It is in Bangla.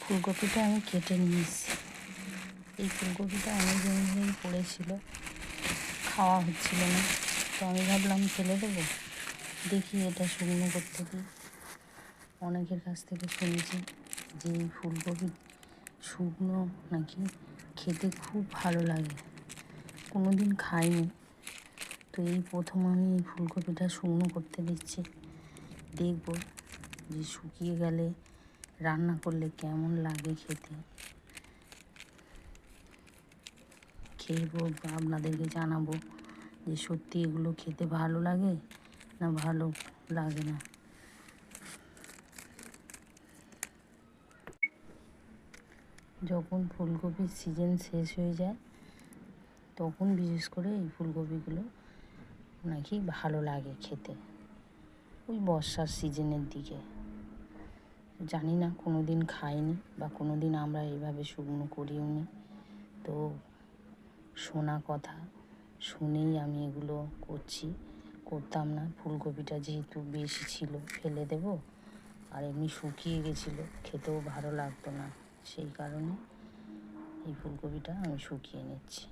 ফুলকপিটা আমি কেটে নিয়ে এসেছি। এই ফুলকপিটা অনেক দিন ধরেই পড়েছিল, খাওয়া হচ্ছিল না, তো আমি ভাবলাম ফেলে দেবো, দেখি এটা শুকনো করতে দিই। অনেকের কাছ থেকে শুনেছি যে এই ফুলকপি শুকনো নাকি খেতে খুব ভালো লাগে, কোনো দিন খাইনি, তো এই প্রথম আমি এই ফুলকপিটা শুকনো করতে দিচ্ছি। দেখব যে শুকিয়ে গেলে রান্না করলে কেমন লাগে খেতে, খেয়ে আপনাদেরকে জানাবো যে সত্যি এগুলো খেতে ভালো লাগে না ভালো লাগে না। যখন ফুলকপির সিজন শেষ হয়ে যায় তখন বিশেষ করে এই ফুলকপিগুলো নাকি ভালো লাগে খেতে, ওই বর্ষার সিজনের দিকে। জানি না, কোনো দিন খাইনি বা কোনো দিন আমরা এইভাবে শুকনো করিও নি, তো শোনা কথা শুনেই আমি এগুলো করতাম না। ফুলকপিটা যেহেতু বেশি ছিল ফেলে দেব, আর এমনি শুকিয়ে গেছিলো, খেতেও ভালো লাগতো না, সেই কারণে এই ফুলকপিটা আমি শুকিয়ে নিচ্ছি।